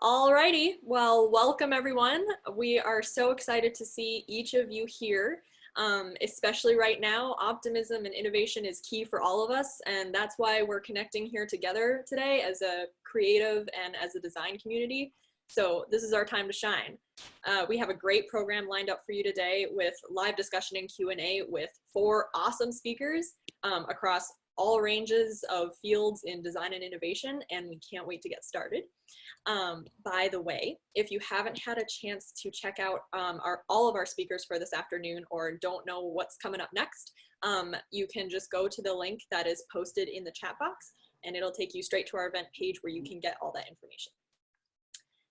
Alrighty, well, welcome everyone. We are so excited to see each of you here, especially right now. Optimism and innovation is key for all of us, and that's why we're connecting here together today as a creative and as a design community. So this is our time to shine. We have a great program lined up for you today with live discussion and Q&A with 4 awesome speakers across all ranges of fields in design and innovation, and we can't wait to get started. By the way, if you haven't had a chance to check out all of our speakers for this afternoon or don't know what's coming up next, you can just go to the link that is posted in the chat box and it'll take you straight to our event page where you can get all that information.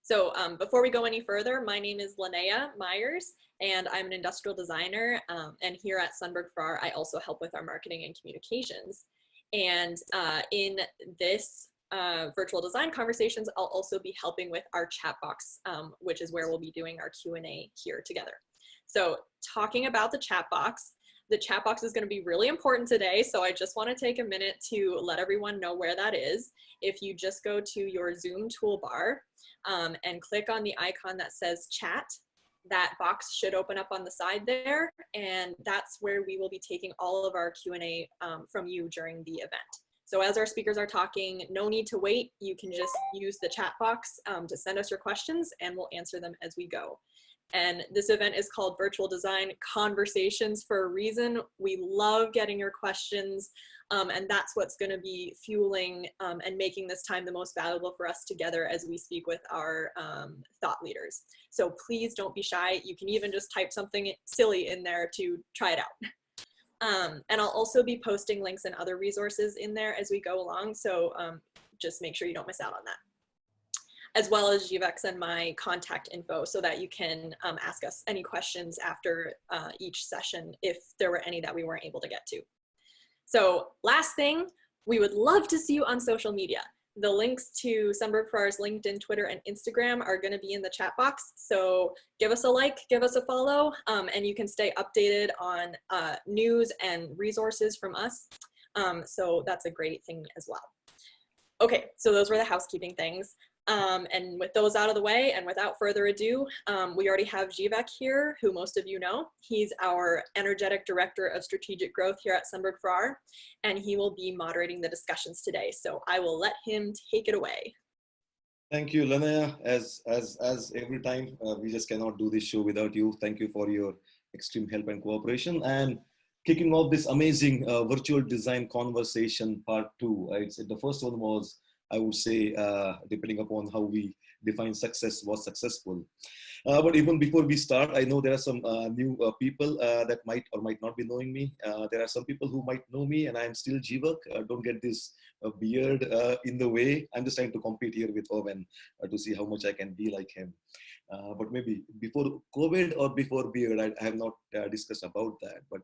So before we go any further, my name is Linnea Myers and I'm an industrial designer, and here at Sundberg-Ferar I also help with our marketing and communications. And in this virtual design conversations, I'll also be helping with our chat box, which is where we'll be doing our Q&A here together. So talking about the chat box is going to be really important today. So I just want to take a minute to let everyone know where that is. If you just go to your Zoom toolbar and click on the icon that says chat, that box should open up on the side there, and that's where we will be taking all of our Q&A from you during the event. So as our speakers are talking, no need to wait. You can just use the chat box to send us your questions and we'll answer them as we go. And this event is called Virtual Design Conversations for a reason. We love getting your questions, and that's what's going to be fueling and making this time the most valuable for us together as we speak with our thought leaders. So please don't be shy. You can even just type something silly in there to try it out. And I'll also be posting links and other resources in there as we go along. So just make sure you don't miss out on that, as well as Jivex and my contact info so that you can ask us any questions after each session if there were any that we weren't able to get to. So last thing, we would love to see you on social media. The links to Sundberg-Ferar's LinkedIn, Twitter, and Instagram are going to be in the chat box. So give us a like, give us a follow, and you can stay updated on news and resources from us. So that's a great thing as well. Okay, so those were the housekeeping things. And with those out of the way, and without further ado, we already have Jivek here, who most of you know. He's our energetic director of strategic growth here at Sundberg-Ferar, and he will be moderating the discussions today. So I will let him take it away. Thank you, Linnea. As every time, we just cannot do this show without you. Thank you for your extreme help and cooperation. And kicking off this amazing virtual design conversation part 2. The first one was, I would say, depending upon how we define success, was successful. But even before we start, I know there are some new people that might or might not be knowing me. There are some people who might know me and I'm still Jivak. Don't get this beard in the way. I'm just trying to compete here with Owen to see how much I can be like him. But maybe before COVID or before beard, I have not discussed about that. But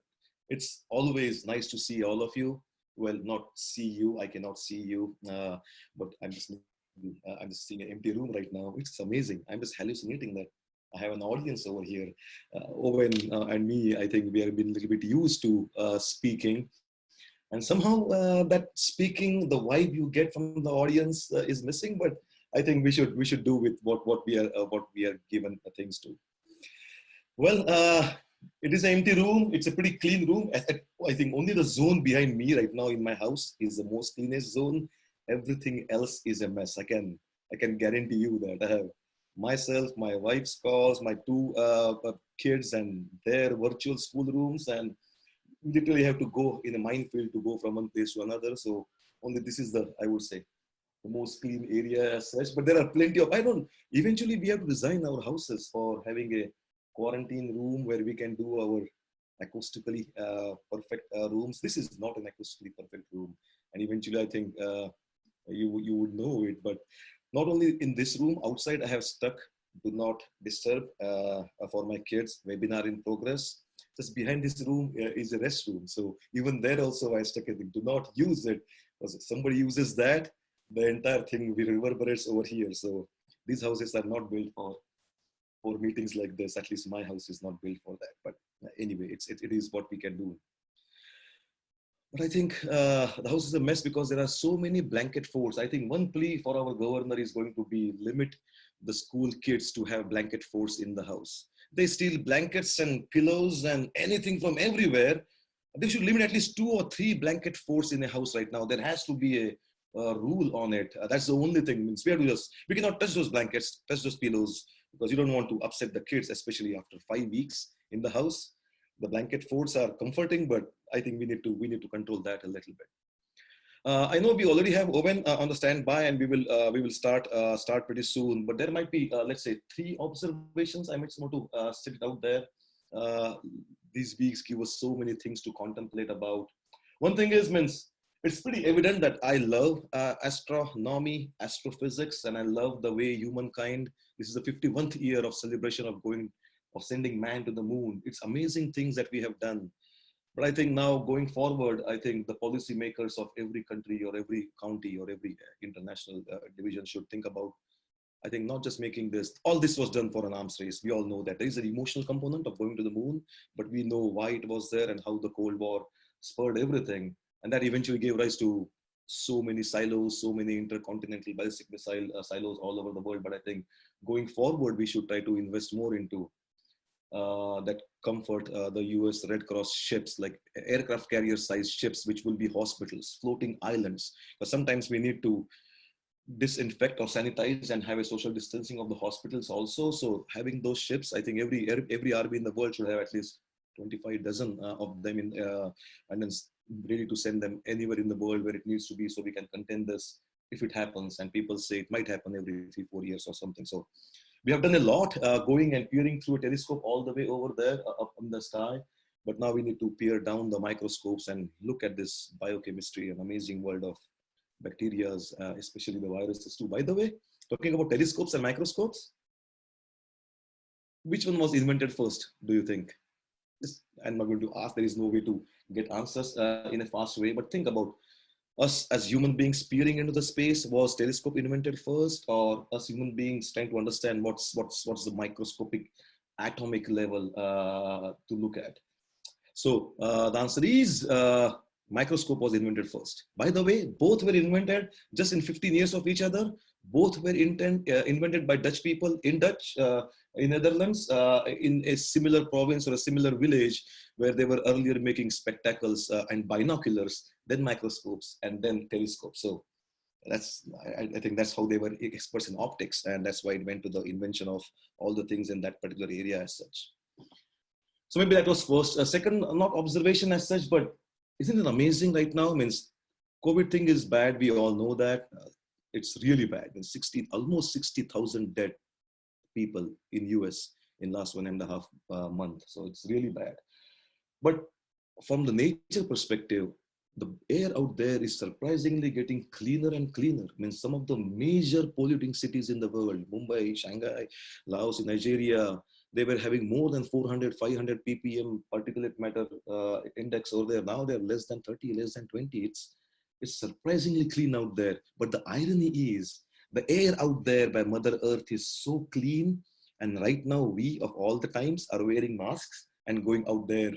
it's always nice to see all of you. Well, not see you, I cannot see you, but I'm just seeing an empty room right now. It's amazing. I'm just hallucinating that I have an audience over here. Owen and me, I think we have been a little bit used to speaking, and somehow that speaking, the vibe you get from the audience is missing. But I think we should do with what we are given things to. Well. It is an empty room. It's a pretty clean room. I think only the zone behind me right now in my house is the most cleanest zone. Everything else is a mess. I can guarantee you that. I have myself, my wife's calls, my 2 kids and their virtual school rooms, and literally have to go in a minefield to go from one place to another. So only this is I would say, the most clean area as such. But there are plenty of, eventually we have to design our houses for having a quarantine room where we can do our acoustically perfect rooms. This is not an acoustically perfect room, and eventually I think you would know it. But not only in this room, outside I have stuck do not disturb for my kids, webinar in progress. Just behind this room is a restroom, so even there also I stuck it, do not use it, because if somebody uses that, the entire thing reverberates over here. So these houses are not built for meetings like this. At least my house is not built for that. But anyway, it is what we can do. But I think the house is a mess because there are so many blanket forts. I think one plea for our governor is going to be limit the school kids to have blanket forts in the house. They steal blankets and pillows and anything from everywhere. They should limit at least 2 or 3 blanket forts in a house right now. There has to be a rule on it. That's the only thing. Means we cannot touch those blankets, touch those pillows, because you don't want to upset the kids, especially after 5 weeks in the house. The blanket forts are comforting, but I think we need to control that a little bit. I know we already have Owen on the standby, and we will start pretty soon. But there might be let's say 3 observations I might want to sit it out there. Uh, these weeks give us so many things to contemplate about. One thing is, means it's pretty evident that I love astronomy, astrophysics, and I love the way humankind. This is the 51st year of celebration of sending man to the moon. It's amazing things that we have done. But I think now going forward, I think the policymakers of every country or every county or every international division should think about, I think, not just making this, all this was done for an arms race. We all know that there is an emotional component of going to the moon, but we know why it was there and how the Cold War spurred everything. And that eventually gave rise to so many silos, so many intercontinental ballistic missile silos all over the world. But I think going forward, we should try to invest more into that comfort the US Red Cross ships, like aircraft carrier size ships, which will be hospitals, floating islands. But sometimes we need to disinfect or sanitize and have a social distancing of the hospitals also. So having those ships, I think every army in the world should have at least 25 dozen of them in, and then ready to send them anywhere in the world where it needs to be, so we can contain this if it happens. And people say it might happen every 3-4 years or something. So we have done a lot going and peering through a telescope all the way over there up in the sky. But now we need to peer down the microscopes and look at this biochemistry, an amazing world of bacteria, especially the viruses too. By the way, talking about telescopes and microscopes, which one was invented first, do you think? I'm not going to ask, there is no way to get answers in a fast way, but think about us as human beings peering into the space. Was telescope invented first, or us human beings trying to understand what's the microscopic atomic level to look at? So the answer is microscope was invented first. By the way, both were invented just in 15 years of each other. Both were invented by Dutch people in Netherlands, in a similar province or a similar village where they were earlier making spectacles and binoculars, then microscopes, and then telescopes. So I think that's how they were experts in optics, and that's why it went to the invention of all the things in that particular area as such. So maybe that was first. Second, not observation as such, but isn't it amazing right now? Means COVID thing is bad. We all know that. It's really bad. Almost 60,000 dead people in US in last 1.5 month. So it's really bad. But from the nature perspective, the air out there is surprisingly getting cleaner and cleaner. Means some of the major polluting cities in the world, Mumbai, Shanghai, Laos, Nigeria, they were having more than 400, 500 ppm particulate matter index over there. Now they're less than 30, less than 20. It's surprisingly clean out there. But the irony is, the air out there by Mother Earth is so clean. And right now, we of all the times are wearing masks and going out there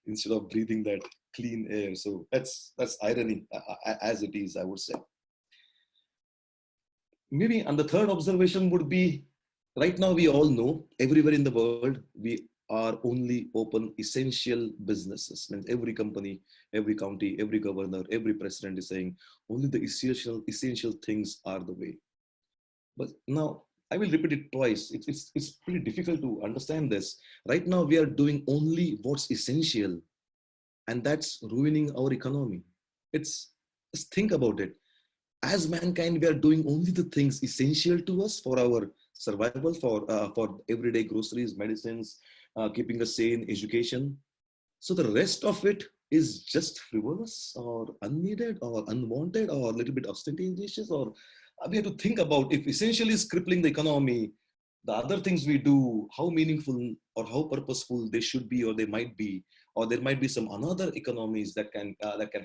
instead of breathing that clean air. So that's irony as it is, I would say. Maybe, and the third observation would be, right now we all know everywhere in the world, we are only open essential businesses. Means every company, every county, every governor, every president is saying only the essential things are the way. But now I will repeat it twice. It's pretty difficult to understand this. Right now we are doing only what's essential, and that's ruining our economy. Just think about it. As mankind, we are doing only the things essential to us for our survival, for everyday groceries, medicines, keeping us sane, education. So the rest of it is just frivolous or unneeded or unwanted or a little bit ostentatious. Or we have to think about, if essential is crippling the economy, the other things we do, how meaningful or how purposeful they should be, or they might be, or there might be some another economies that can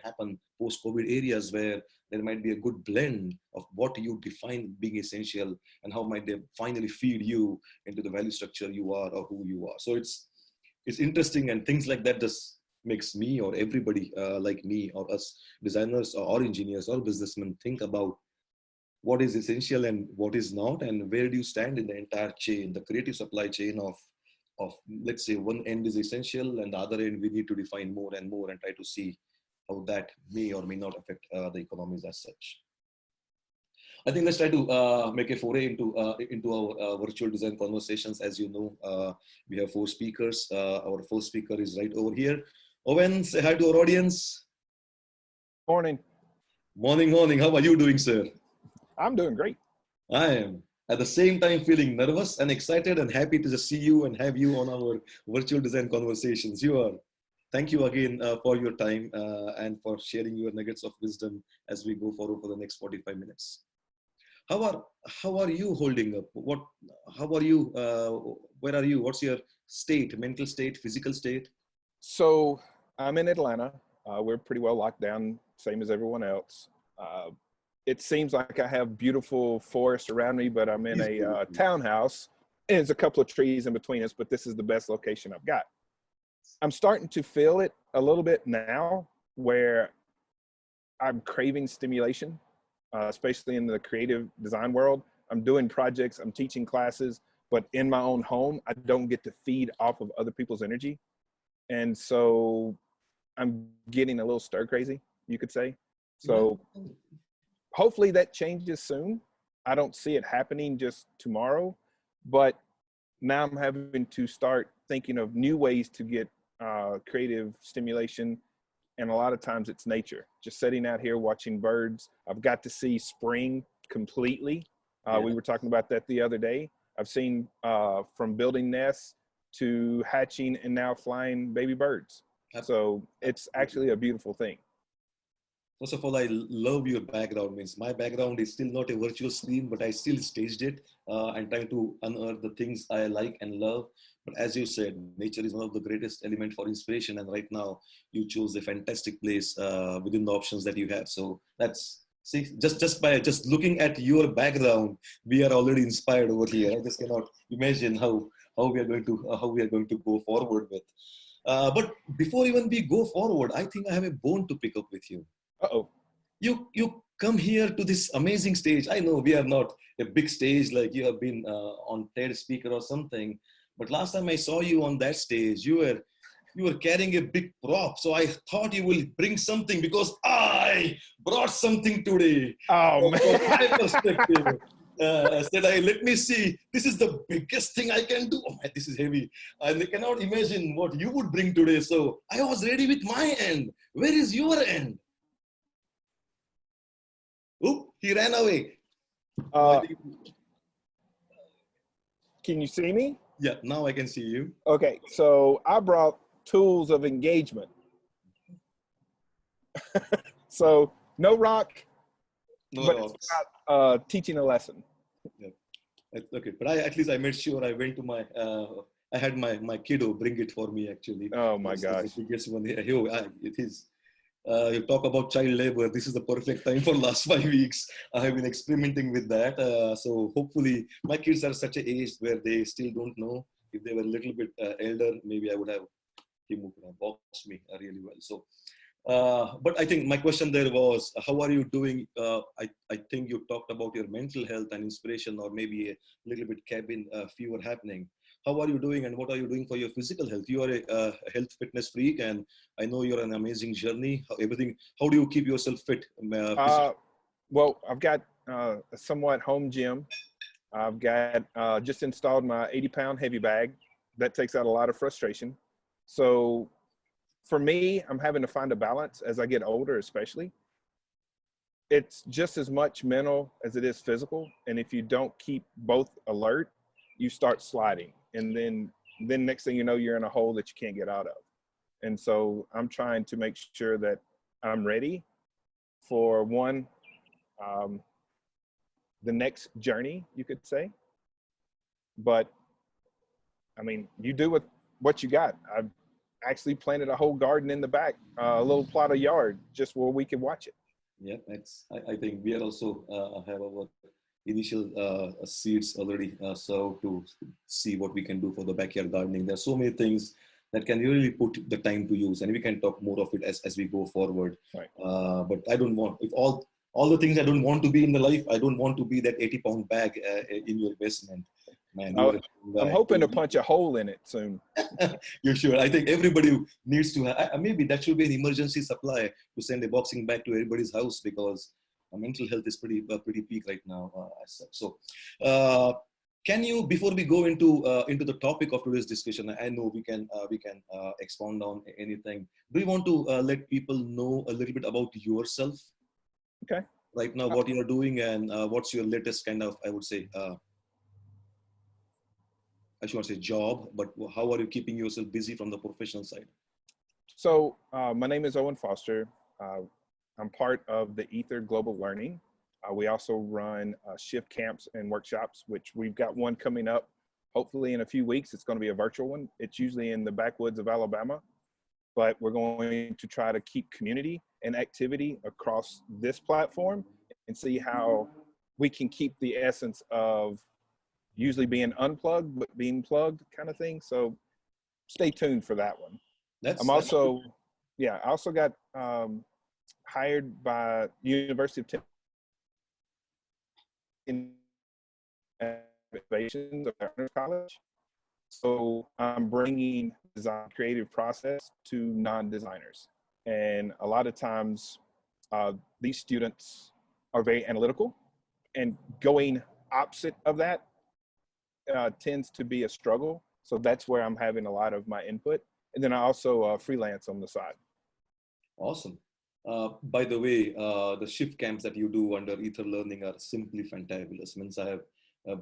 happen post-COVID areas where there might be a good blend of what you define being essential and how might they finally feed you into the value structure you are or who you are. So it's interesting, and things like that just makes me or everybody like me or us designers or engineers or businessmen think about what is essential and what is not, and where do you stand in the entire chain, the creative supply chain of let's say one end is essential and the other end we need to define more and more and try to see how that may or may not affect the economies as such. I think let's try to make a foray into our virtual design conversations. As you know, we have 4 speakers. Our first speaker is right over here. Owen, say hi to our audience. Morning. Morning, morning. How are you doing, sir? I'm doing great. I am. At the same time, feeling nervous and excited and happy to just see you and have you on our virtual design conversations. You are. Thank you again for your time and for sharing your nuggets of wisdom as we go forward for the next 45 minutes. How are you holding up? How are you? Where are you? What's your state? Mental state? Physical state? So I'm in Atlanta. We're pretty well locked down, same as everyone else. It seems like I have beautiful forest around me, but I'm in a townhouse, and there's a couple of trees in between us, but this is the best location I've got. I'm starting to feel it a little bit now, where I'm craving stimulation. Especially in the creative design world. I'm doing projects, I'm teaching classes, but in my own home, I don't get to feed off of other people's energy. And so I'm getting a little stir crazy, you could say. So hopefully that changes soon. I don't see it happening just tomorrow, but now I'm having to start thinking of new ways to get creative stimulation. And a lot of times it's nature, just sitting out here watching birds. I've got to see spring completely. We were talking about that the other day. I've seen from building nests to hatching and now flying baby birds. So it's actually a beautiful thing. First of all, I love your background. Means my background is still not a virtual screen, but I still staged it and trying to unearth the things I like and love. But as you said, nature is one of the greatest element for inspiration. And right now you chose a fantastic place within the options that you have. So that's, see, just by looking at your background, we are already inspired over here. I just cannot imagine how we are going to go forward with. But before even we go forward, I think I have a bone to pick up with you. Uh-oh. You come here to this amazing stage. I know we are not a big stage like you have been on TED speaker or something, but last time I saw you on that stage, you were carrying a big prop. So I thought you will bring something because I brought something today. Oh, man. From my perspective. I said, let me see. This is the biggest thing I can do. Oh, man, this is heavy. I cannot imagine what you would bring today. So I was ready with my end. Where is your end? Oop, he ran away. Can you see me? Yeah, now I can see you. Okay, so I brought tools of engagement. So no rock, but it's about teaching a lesson. Yeah. Okay, but at least I made sure I went to I had my kiddo bring it for me actually. Oh my gosh. The biggest one. It is. You talk about child labor. This is the perfect time for last 5 weeks. I have been experimenting with that. So hopefully my kids are such an age where they still don't know. If they were a little bit elder, maybe I would have him who could have boxed me really well. So, but I think my question there was, how are you doing? I think you talked about your mental health and inspiration, or maybe a little bit cabin fever happening. How are you doing and what are you doing for your physical health? You are a health fitness freak and I know you're an amazing journey. How do you keep yourself fit? Well, I've got a somewhat home gym. I've got just installed my 80-pound heavy bag. That takes out a lot of frustration. So for me, I'm having to find a balance as I get older, especially. It's just as much mental as it is physical. And if you don't keep both alert, you start sliding. And then next thing you know, you're in a hole that you can't get out of. And so I'm trying to make sure that I'm ready for the next journey, you could say. But I mean, you do with what you got. I've actually planted a whole garden in the back, a little plot of yard, just where we can watch it. Yeah, I think we are also have our initial seeds already sowed to see what we can do for the backyard gardening. There are so many things that can really put the time to use, and we can talk more of it as we go forward. Right. But I don't want, if all the things I don't want to be in the life. I don't want to be that 80-pound bag in your basement. Man, I'm hoping to punch a hole in it soon. You should. I think everybody needs to have, maybe that should be an emergency supply to send a boxing bag to everybody's house, because mental health is pretty peak right now. So, can you, before we go into the topic of today's discussion, I know we can expound on anything. Do you want to let people know a little bit about yourself? Okay. Right now, what you are doing, and what's your latest kind of, I would say, I should not say job, but how are you keeping yourself busy from the professional side? So my name is Owen Foster. I'm part of the Aether Global Learning. We also run shift camps and workshops, which we've got one coming up hopefully in a few weeks. It's going to be a virtual one. It's usually in the backwoods of Alabama, but we're going to try to keep community and activity across this platform and see how we can keep the essence of usually being unplugged, but being plugged kind of thing. So stay tuned for that one. I also got hired by University of Tenets in innovations of Partners College. So I'm bringing design creative process to non-designers. And a lot of times these students are very analytical, and going opposite of that tends to be a struggle. So that's where I'm having a lot of my input. And then I also freelance on the side. Awesome. By the way, the shift camps that you do under Aether Learning are simply fantabulous. Means I've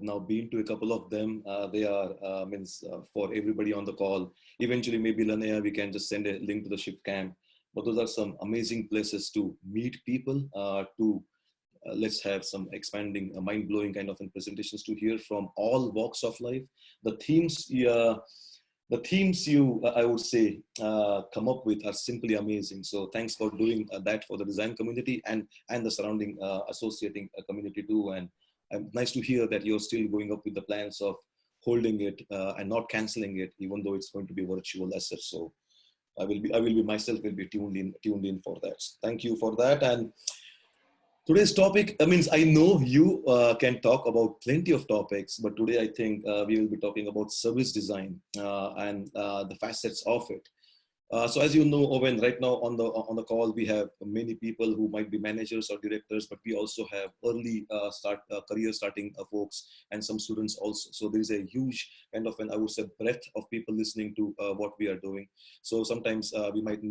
now been to a couple of them. They are for everybody on the call. Eventually, maybe Lanaya, we can just send a link to the shift camp. But those are some amazing places to meet people, let's have some expanding, mind-blowing kind of presentations to hear from all walks of life. The themes you, I would say, come up with are simply amazing. So thanks for doing that for the design community and the surrounding associating community too. And nice to hear that you're still going up with the plans of holding it and not canceling it, even though it's going to be virtual as such. So I will be myself will be tuned in for that. Thank you for that. And today's topic, I know you can talk about plenty of topics, but today I think we will be talking about service design and the facets of it. So as you know, Owen, right now on the call, we have many people who might be managers or directors, but we also have early career starting folks and some students also. So there is a huge kind of I would say, breadth of people listening to what we are doing. So sometimes we might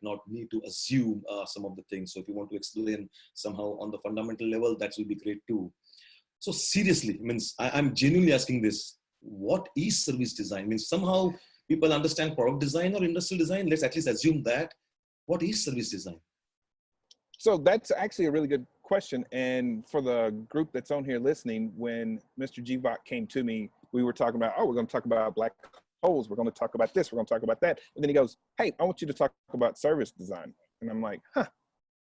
not need to assume some of the things. So if you want to explain somehow on the fundamental level, that will be great too. So seriously, I'm genuinely asking this: what is service design? Somehow people understand product design or industrial design. Let's at least assume that. What is service design? So that's actually a really good question. And for the group that's on here listening, when Mr. Jivak came to me, we were talking about, we're going to talk about black holes. We're going to talk about this. We're going to talk about that. And then he goes, hey, I want you to talk about service design. And I'm like,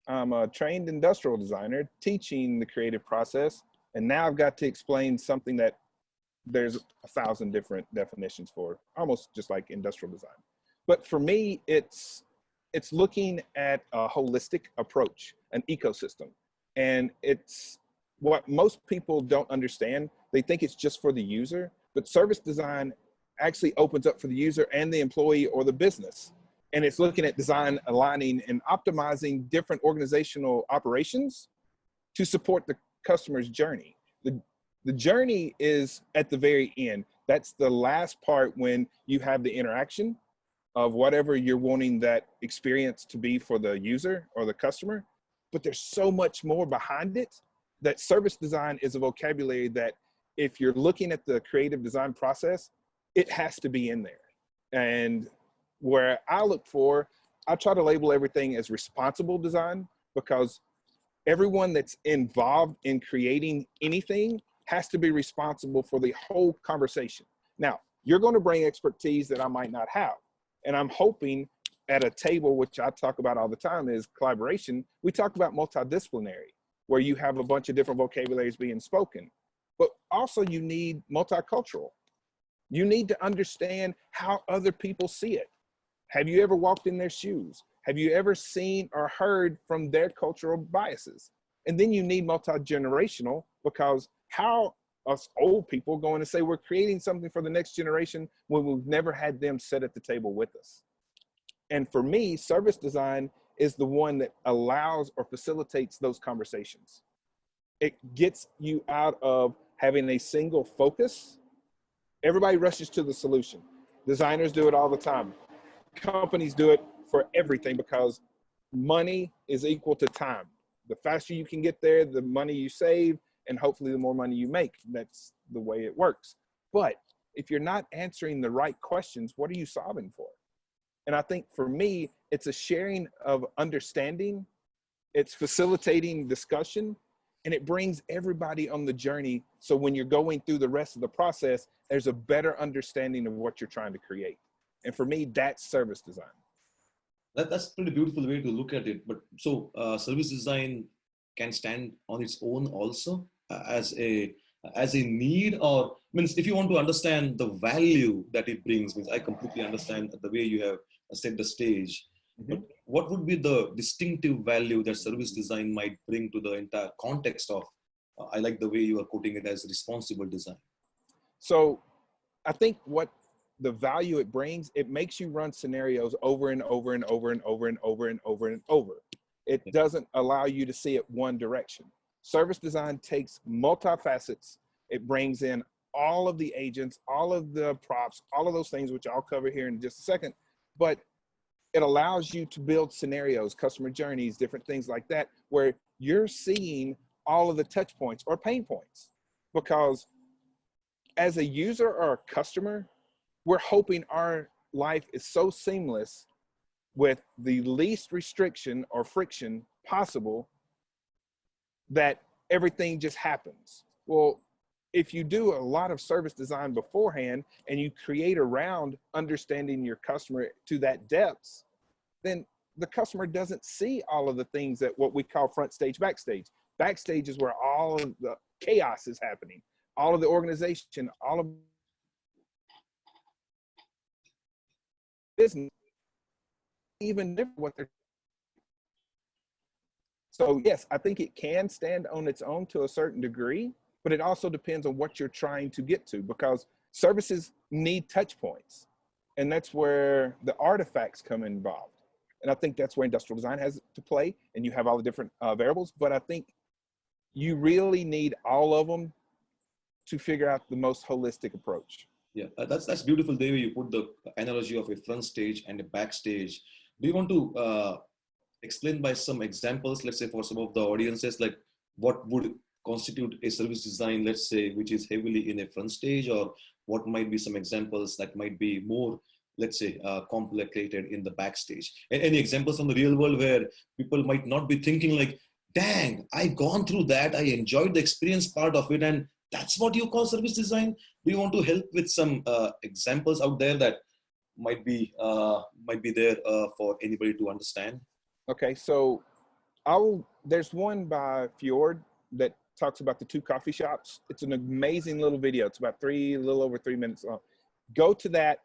I'm a trained industrial designer teaching the creative process. And now I've got to explain something that there's 1,000 different definitions for, almost just like industrial design. But for me, it's looking at a holistic approach, an ecosystem. And it's what most people don't understand. They think it's just for the user, but service design actually opens up for the user and the employee or the business. And it's looking at design, aligning, and optimizing different organizational operations to support the customer's journey. The journey is at the very end. That's the last part when you have the interaction of whatever you're wanting that experience to be for the user or the customer. But there's so much more behind it that service design is a vocabulary that if you're looking at the creative design process, it has to be in there. And where I look for, I try to label everything as responsible design, because everyone that's involved in creating anything has to be responsible for the whole conversation. Now, you're going to bring expertise that I might not have. And I'm hoping at a table, which I talk about all the time, is collaboration. We talk about multidisciplinary, where you have a bunch of different vocabularies being spoken. But also you need multicultural. You need to understand how other people see it. Have you ever walked in their shoes? Have you ever seen or heard from their cultural biases? And then you need multi-generational, because how us old people going to say we're creating something for the next generation when we've never had them sit at the table with us? And for me, service design is the one that allows or facilitates those conversations. It gets you out of having a single focus. Everybody rushes to the solution. Designers do it all the time. Companies do it for everything, because money is equal to time. The faster you can get there, the money you save, and hopefully the more money you make. That's the way it works. But if you're not answering the right questions, what are you solving for? And I think for me, it's a sharing of understanding, it's facilitating discussion, and it brings everybody on the journey. So when you're going through the rest of the process, there's a better understanding of what you're trying to create. And for me, that's service design. That's a pretty beautiful way to look at it. But so service design can stand on its own also as a need, or means if you want to understand the value that it brings, means I completely understand the way you have set the stage. Mm-hmm. But what would be the distinctive value that service design might bring to the entire context of, I like the way you are quoting it as responsible design. So I think what the value it brings, it makes you run scenarios over and over and over and over and over and over and over. It doesn't allow you to see it one direction. Service design takes multifacets. It brings in all of the agents, all of the props, all of those things, which I'll cover here in just a second. But it allows you to build scenarios, customer journeys, different things like that, where you're seeing all of the touch points or pain points. Because as a user or a customer, we're hoping our life is so seamless with the least restriction or friction possible that everything just happens. Well, if you do a lot of service design beforehand and you create around understanding your customer to that depth, then the customer doesn't see all of the things that what we call front stage, backstage. Backstage is where all of the chaos is happening, all of the organization, all of business, even what they're. So yes, I think it can stand on its own to a certain degree, but it also depends on what you're trying to get to, because services need touch points. And that's where the artifacts come involved. And I think that's where industrial design has to play, and you have all the different variables, but I think you really need all of them to figure out the most holistic approach. Yeah, that's beautiful, Devi. You put the analogy of a front stage and a backstage. Do you want to explain by some examples, let's say for some of the audiences, like what would constitute a service design, let's say, which is heavily in a front stage, or what might be some examples that might be more, let's say, complicated in the backstage? Any examples from the real world where people might not be thinking like, dang, I gone through that, I enjoyed the experience part of it, and that's what you call service design? Do you want to help with some examples out there that might be there for anybody to understand? Okay, so there's one by Fjord that talks about the two coffee shops. It's an amazing little video. It's about a little over 3 minutes long. Go to that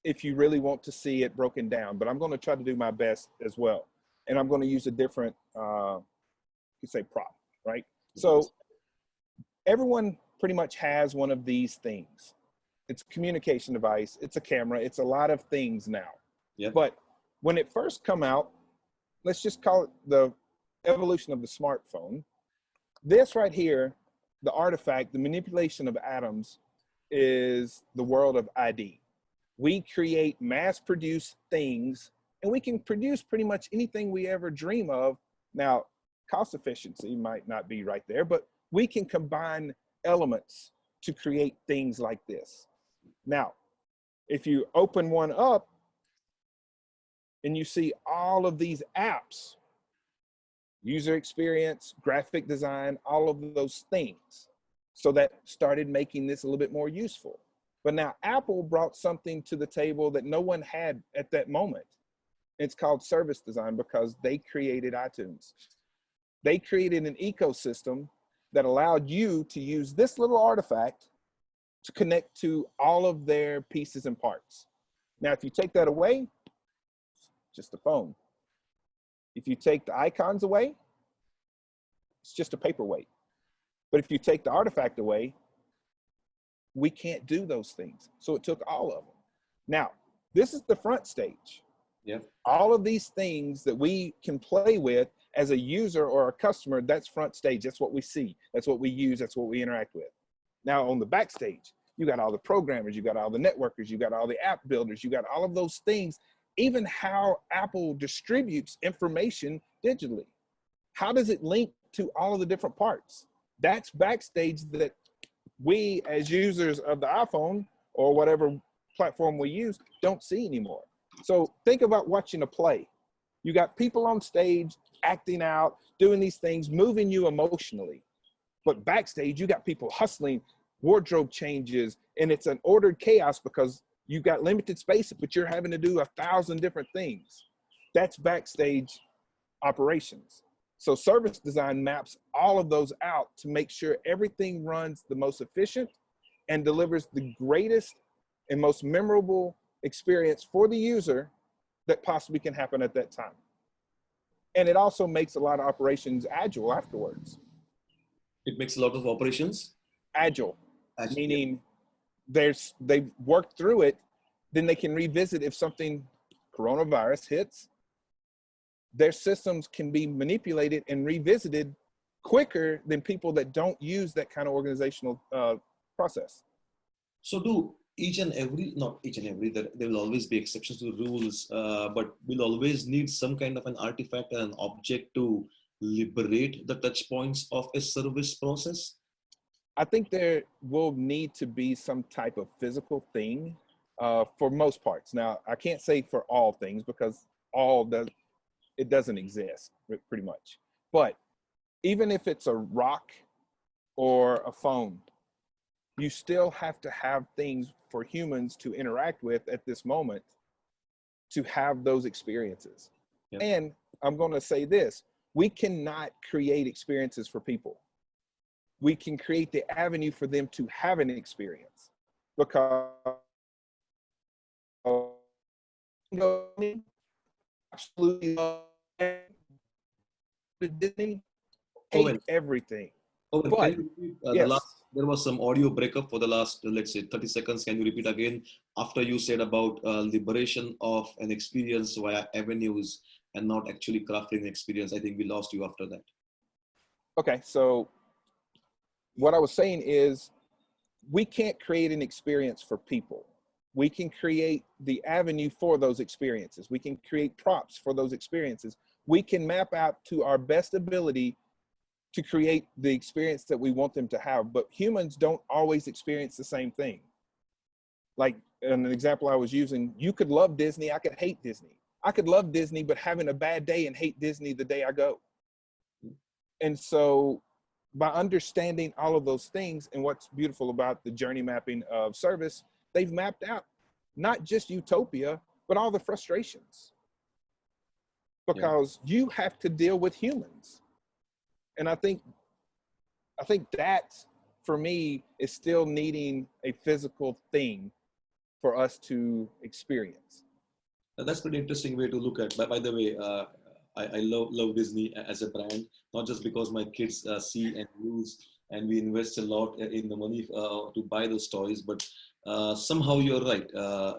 if you really want to see it broken down, but I'm going to try to do my best as well. And I'm going to use a different, you say prop, right? So everyone pretty much has one of these things. It's a communication device. It's a camera. It's a lot of things now. Yep. But when it first come out, let's just call it the evolution of the smartphone. This right here, the artifact, the manipulation of atoms, is the world of ID. We create mass-produced things, and we can produce pretty much anything we ever dream of. Now, cost efficiency might not be right there, but we can combine elements to create things like this. Now, if you open one up and you see all of these apps, user experience, graphic design, all of those things, so that started making this a little bit more useful. But now Apple brought something to the table that no one had at that moment. It's called service design, because they created iTunes. They created an ecosystem that allowed you to use this little artifact to connect to all of their pieces and parts. Now, if you take that away, just a phone. If you take the icons away, It's just a paperweight. But if you take the artifact away, we can't do those things. So it took all of them. Now, this is the front stage. Yeah. All of these things that we can play with as a user or a customer, that's front stage. That's what we see. That's what we use. That's what we interact with. Now on the backstage, you got all the programmers, you got all the networkers, you got all the app builders, you got all of those things, even how Apple distributes information digitally. How does it link to all of the different parts? That's backstage that we as users of the iPhone or whatever platform we use don't see anymore. So think about watching a play. You got people on stage acting out, doing these things, moving you emotionally. But backstage, you got people hustling, wardrobe changes, and it's an ordered chaos because you got limited space, but you're having to do 1,000 different things. That's backstage operations. So service design maps all of those out to make sure everything runs the most efficient and delivers the greatest and most memorable experience for the user that possibly can happen at that time. And it also makes a lot of operations agile afterwards. It makes a lot of operations Agile, meaning they've worked through it, then they can revisit if something coronavirus hits. Their systems can be manipulated and revisited quicker than people that don't use that kind of organizational process. So do not each and every, there will always be exceptions to the rules, but we'll always need some kind of an artifact and an object to liberate the touch points of a service process? I think there will need to be some type of physical thing for most parts. Now, I can't say for all things because it doesn't exist pretty much. But even if it's a rock or a phone, you still have to have things for humans to interact with at this moment to have those experiences. Yep. And I'm going to say this, we cannot create experiences for people. We can create the avenue for them to have an experience because absolutely Disney hate everything. Owen, but can you repeat, yes. There was some audio breakup for the last, let's say, 30 seconds. Can you repeat again after you said about liberation of an experience via avenues and not actually crafting an experience? I think we lost you after that. Okay, so what I was saying is we can't create an experience for people. We can create the avenue for those experiences. We can create props for those experiences. We can map out to our best ability to create the experience that we want them to have, but humans don't always experience the same thing. Like an example I was using, you could love Disney, I could hate Disney. I could love Disney, but having a bad day and hate Disney the day I go. And so by understanding all of those things and what's beautiful about the journey mapping of service, they've mapped out not just utopia, but all the frustrations. Because you have to deal with humans. And I think that for me is still needing a physical thing for us to experience. That's pretty interesting way to look at. By the way, I love Disney as a brand, not just because my kids see and use, and we invest a lot in the money to buy those toys, but somehow you're right.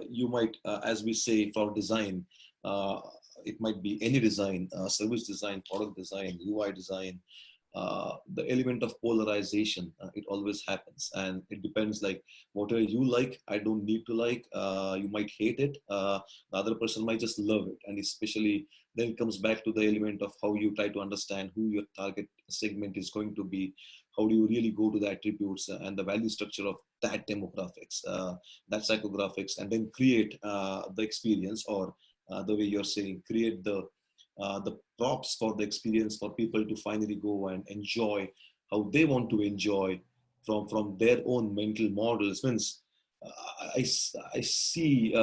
You might, as we say, for design, it might be any design, service design, product design, UI design, the element of polarization, it always happens. And it depends, like whatever you like, I don't need to like, you might hate it. The other person might just love it. And especially then it comes back to the element of how you try to understand who your target segment is going to be. How do you really go to the attributes and the value structure of that demographics, that psychographics, and then create the experience, or the way you're saying, create the props for the experience for people to finally go and enjoy how they want to enjoy from their own mental models. Means I see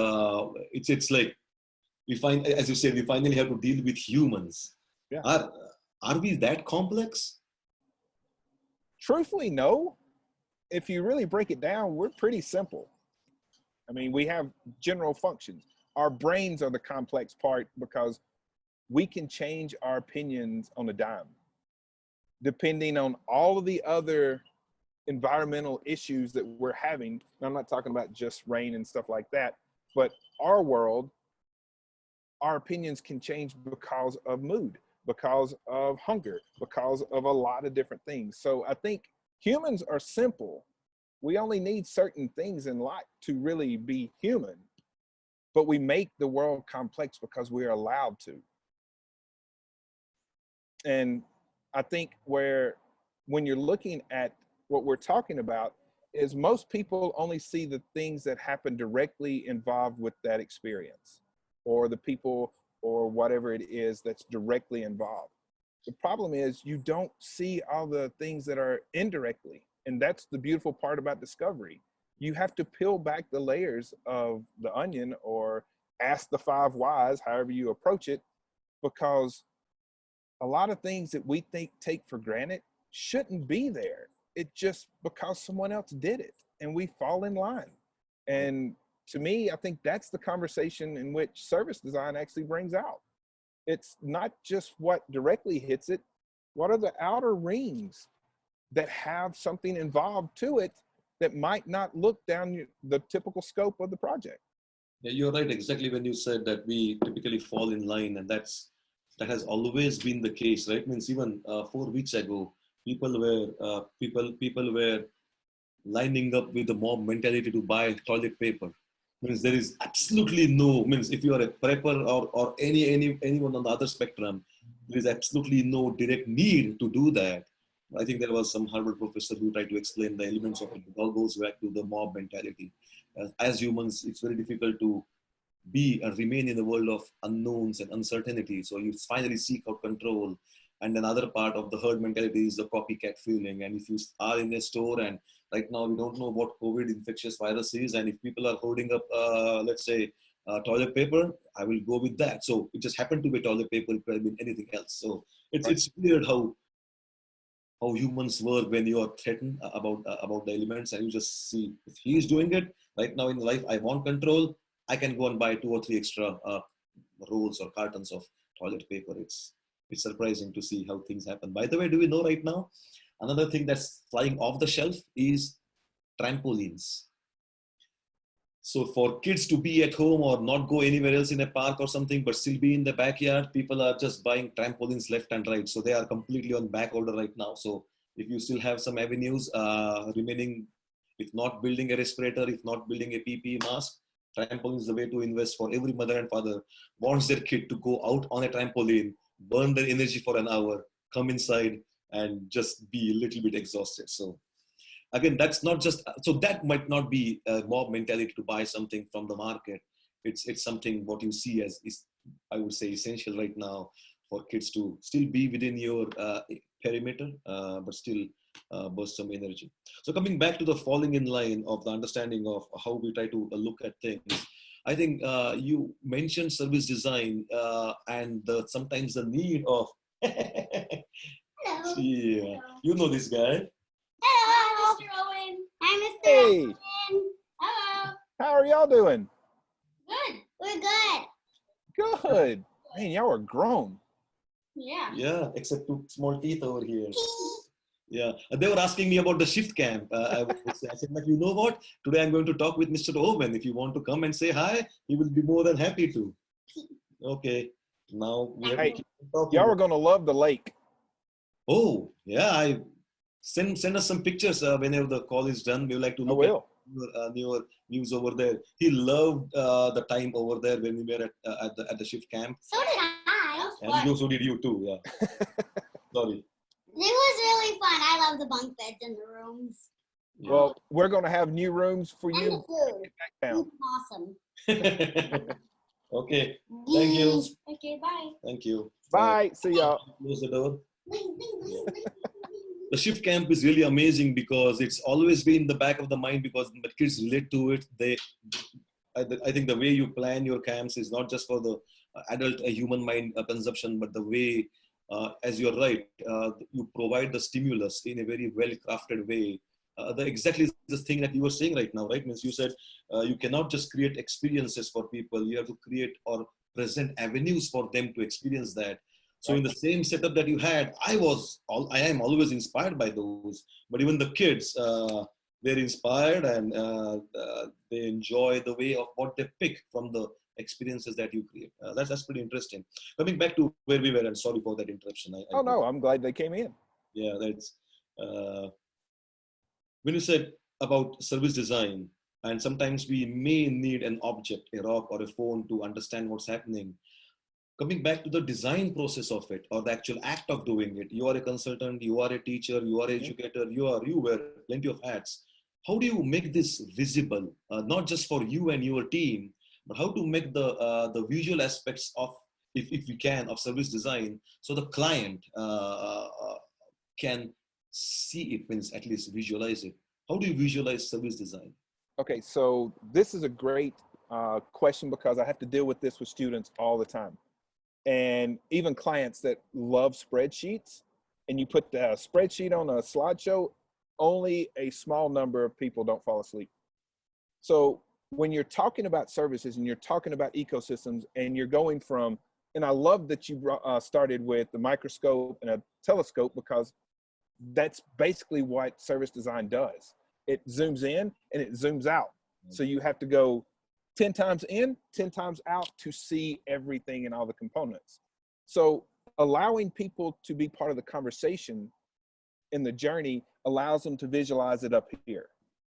it's like we find, as you said, we finally have to deal with humans. Yeah. Are we that complex? Truthfully, no. If you really break it down, we're pretty simple. I mean, we have general functions. Our brains are the complex part because we can change our opinions on a dime. depending on all of the other environmental issues that we're having. I'm not talking about just rain and stuff like that, but our world, our opinions can change because of mood, because of hunger, because of a lot of different things. So I think humans are simple. We only need certain things in life to really be human, but we make the world complex because we're allowed to. And I think when you're looking at what we're talking about, is most people only see the things that happen directly involved with that experience, or the people or whatever it is that's directly involved. The problem is you don't see all the things that are indirectly. And that's the beautiful part about discovery. You have to peel back the layers of the onion, or ask the 5 whys, however you approach it, because a lot of things that we take for granted shouldn't be there. It just because someone else did it and we fall in line. And to me, I think that's the conversation in which service design actually brings out. It's not just what directly hits it. What are the outer rings that have something involved to it that might not look down the typical scope of the project? Yeah, you're right. Exactly when you said that we typically fall in line, and that has always been the case, right? Means even 4 weeks ago, people were lining up with the mob mentality to buy toilet paper. Means there is absolutely no, means if you are a prepper or anyone on the other spectrum, there is absolutely no direct need to do that. I think there was some Harvard professor who tried to explain the elements of it. It all goes back to the mob mentality. As humans, it's very difficult to be and remain in the world of unknowns and uncertainty. So you finally seek out control. And another part of the herd mentality is the copycat feeling. And if you are in a store, and right now we don't know what COVID infectious virus is, and if people are holding up, let's say, toilet paper, I will go with that. So it just happened to be toilet paper, it could have been anything else. So it's weird how humans work when you are threatened about the elements, and you just see if he is doing it right now in life. I want control. I can go and buy 2 or 3 extra rolls or cartons of toilet paper. It's surprising to see how things happen. By the way, do we know right now another thing that's flying off the shelf is trampolines? So for kids to be at home or not go anywhere else in a park or something, but still be in the backyard, people are just buying trampolines left and right. So they are completely on back order right now. So if you still have some avenues remaining, if not building a respirator, if not building a PPE mask, trampoline is the way to invest. For every mother and father wants their kid to go out on a trampoline, burn their energy for an hour, come inside and just be a little bit exhausted. So again, that's not just, so that might not be a mob mentality to buy something from the market. It's something what you see as is, I would say, essential right now for kids to still be within your perimeter, but still burst some energy. So coming back to the falling in line of the understanding of how we try to look at things, I think you mentioned service design and sometimes the need of, Hello. yeah, you know this guy. Hello, Mr. Owen. Hi, Mr. Hey, Owen. Hello. how are y'all doing? Good. We're good. Good. Man, y'all are grown. Yeah. Yeah, except 2 small teeth over here. Yeah, they were asking me about the shift camp. I said, like, you know what? Today I'm going to talk with Mr. Owen. If you want to come and say hi, he will be more than happy to. Okay, now we have Hey, to keep talking. y'all are gonna love the lake. Oh, yeah, I send us some pictures whenever the call is done. We would like to I look will. at newer views over there. He loved the time over there when we were at the shift camp. So did I. And so did you too, yeah. Sorry. It was really fun. I love the bunk beds in the rooms. Yeah. Well, we're gonna have new rooms for And you. the food. Down. It's awesome. Okay, thank you. Okay, bye. Thank you. Bye. See y'all. Close the door. Bling, bling, bling, bling, The shift camp is really amazing because it's always been in the back of the mind because the kids relate to it. I think the way you plan your camps is not just for the adult human mind consumption, but the way, as you're right, you provide the stimulus in a very well-crafted way. Exactly the thing that you were saying right now, right? Means you said you cannot just create experiences for people. You have to create or present avenues for them to experience that. So in the same setup that you had, I am always inspired by those. But even the kids, they're inspired and they enjoy the way of what they pick from the experiences that you create. That's pretty interesting. Coming back to where we were, and sorry for that interruption. Oh no, I'm glad they came in. Yeah, that's when you said about service design, and sometimes we may need an object, a rock or a phone to understand what's happening. Coming back to the design process of it, or the actual act of doing it, you are a consultant, you are a teacher, you are an educator, you wear plenty of hats. How do you make this visible, not just for you and your team, but how to make the visual aspects of, if we can, of service design, so the client can see it, means at least visualize it. How do you visualize service design? Okay, so this is a great question, because I have to deal with this with students all the time. And even clients that love spreadsheets, and you put the spreadsheet on a slideshow, only a small number of people don't fall asleep. So when you're talking about services and you're talking about ecosystems, and you're going from, and I love that you started with the microscope and a telescope, because that's basically what service design does. It zooms in and it zooms out. So you have to go 10 times in, 10 times out to see everything and all the components. So allowing people to be part of the conversation in the journey allows them to visualize it up here.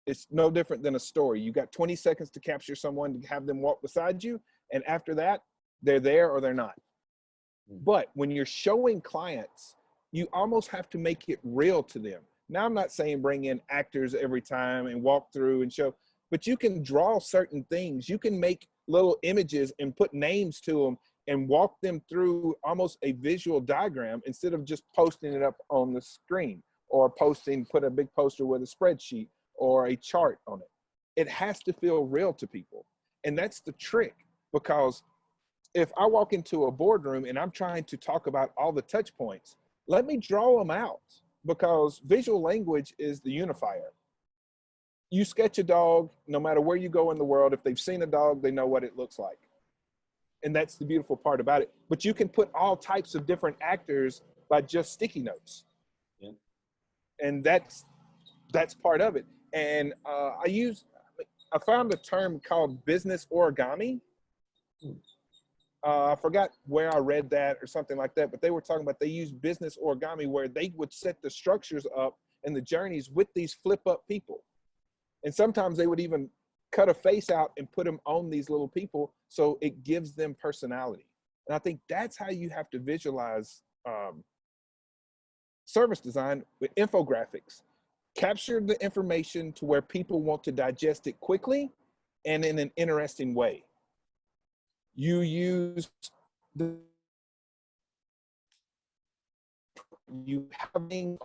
It's no different than a story. You got 20 seconds to capture someone, to have them walk beside you. And after that, they're there or they're not. But when you're showing clients, you almost have to make it real to them. Now, I'm not saying bring in actors every time and walk through and show, but you can draw certain things. You can make little images and put names to them and walk them through almost a visual diagram, instead of just posting it up on the screen, or put a big poster with a spreadsheet or a chart on it. It has to feel real to people. And that's the trick, because if I walk into a boardroom and I'm trying to talk about all the touch points, let me draw them out, because visual language is the unifier. You sketch a dog, no matter where you go in the world, if they've seen a dog, they know what it looks like. And that's the beautiful part about it. But you can put all types of different actors by just sticky notes. Yeah. And that's part of it. And I found a term called business origami. I forgot where I read that or something like that, but they were talking about, they use business origami, where they would set the structures up and the journeys with these flip up people. And sometimes they would even cut a face out and put them on these little people, so it gives them personality. And I think that's how you have to visualize service design, with infographics. Capture the information to where people want to digest it quickly and in an interesting way. You use having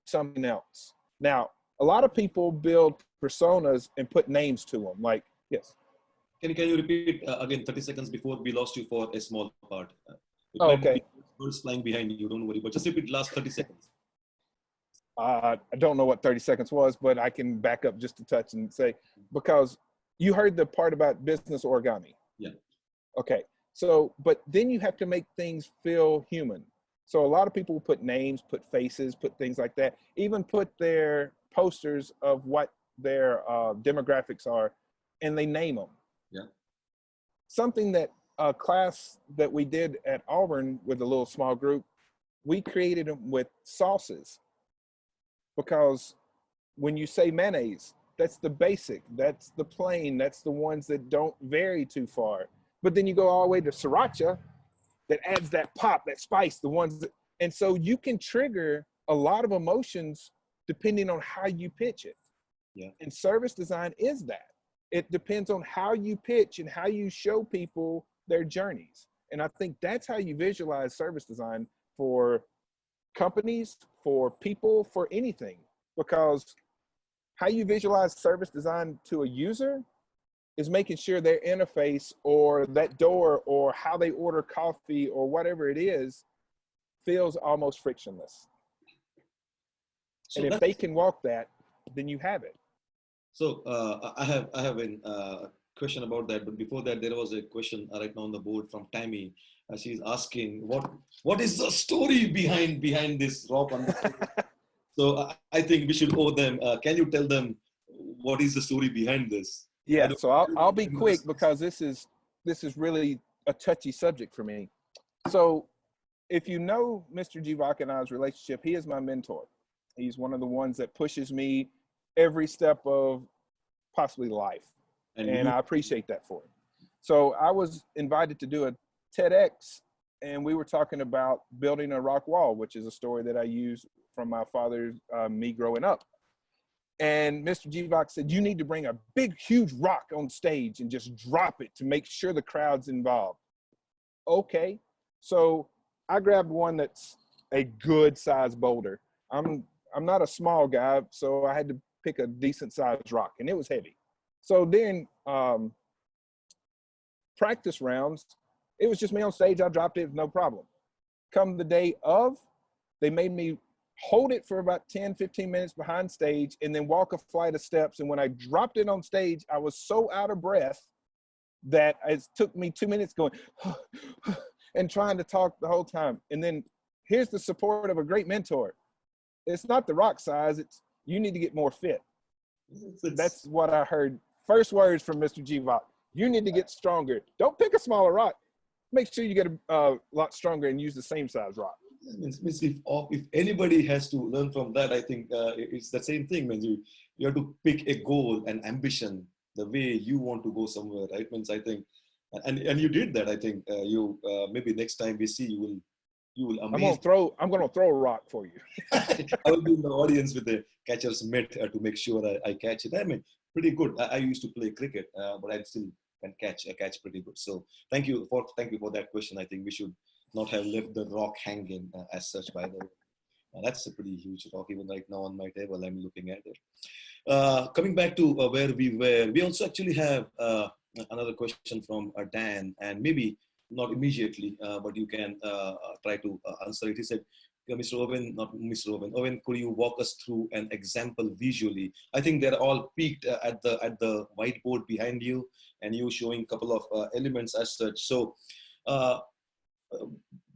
something else. Now, a lot of people build personas and put names to them. Like, yes. Can you repeat again 30 seconds before we lost you for a small part? Okay. Birds flying behind you, don't worry, but just repeat last 30 seconds. I don't know what 30 seconds was, but I can back up just a touch and say, because you heard the part about business origami. Yeah. Okay. So, but then you have to make things feel human. So a lot of people put names, put faces, put things like that, even put their posters of what their demographics are, and they name them. Yeah. Something that a class that we did at Auburn with a little small group, we created them with sauces, because when you say mayonnaise, that's the basic, that's the plain, that's the ones that don't vary too far. But then you go all the way to sriracha, that adds that pop, that spice, the ones that, and so you can trigger a lot of emotions depending on how you pitch it. Yeah. And service design is that. It depends on how you pitch and how you show people their journeys. And I think that's how you visualize service design for companies, for people, for anything. Because how you visualize service design to a user is making sure their interface or that door or how they order coffee or whatever it is feels almost frictionless. So and if they can walk that, then you have it. So I have a question about that. But before that, there was a question right now on the board from Tammy. She's asking, what is the story behind this rock on the table? So I think we should owe them. Can you tell them what is the story behind this? Yeah, so I'll be quick because this is really a touchy subject for me. So if you know Mr. Jivak and I's relationship, he is my mentor. He's one of the ones that pushes me every step of possibly life. And I appreciate that for him. So I was invited to do a TEDx, and we were talking about building a rock wall, which is a story that I use from my father's, me growing up. And Mr. Jivak said, you need to bring a big, huge rock on stage and just drop it to make sure the crowd's involved. Okay. So I grabbed one that's a good sized boulder. I'm not a small guy, so I had to pick a decent sized rock, and it was heavy. So then practice rounds, it was just me on stage. I dropped it, no problem. Come the day of, they made me hold it for about 10, 15 minutes behind stage and then walk a flight of steps. And when I dropped it on stage, I was so out of breath that it took me 2 minutes going and trying to talk the whole time. And then here's the support of a great mentor. It's not the rock size, it's you need to get more fit. That's what I heard. First words from Mr. Jivak. You need to get stronger. Don't pick a smaller rock. Make sure you get a lot stronger and use the same size rock. If anybody has to learn from that, I think it's the same thing. Means you have to pick a goal and ambition the way you want to go somewhere, right? Means I think, and you did that. I think maybe next time we see you will amaze. I'm gonna throw a rock for you. I will be in the audience with the catcher's mitt to make sure I catch it. I mean, pretty good. I used to play cricket, but I still can catch pretty good. So thank you for that question. I think we should not have left the rock hanging as such, by the way. That's a pretty huge rock. Even right now on my table, I'm looking at it. Coming back to where we were, we also actually have another question from Dan, and maybe not immediately, but you can try to answer it. He said, Mr. Owen, not Mr. Owen. Owen, could you walk us through an example visually? I think they're all peaked at the whiteboard behind you, and you showing a couple of elements as such. So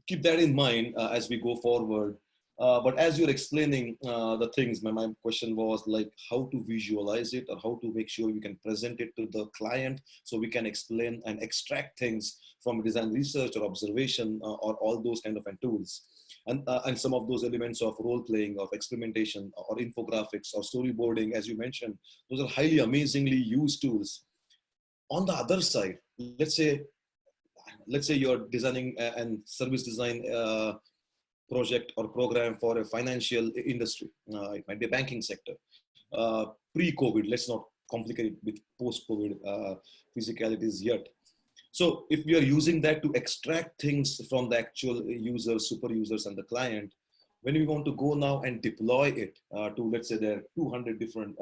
keep that in mind as we go forward. But as you're explaining the things, my question was like how to visualize it or how to make sure you can present it to the client so we can explain and extract things from design research or observation or all those kind of tools. And some of those elements of role playing, of experimentation or infographics or storyboarding, as you mentioned, those are highly amazingly used tools. On the other side, let's say you're designing and service design project or program for a financial industry. It might be a banking sector. Pre-COVID, let's not complicate it with post-COVID physicalities yet. So if we are using that to extract things from the actual users, super users and the client, when we want to go now and deploy it to, let's say there are 200 different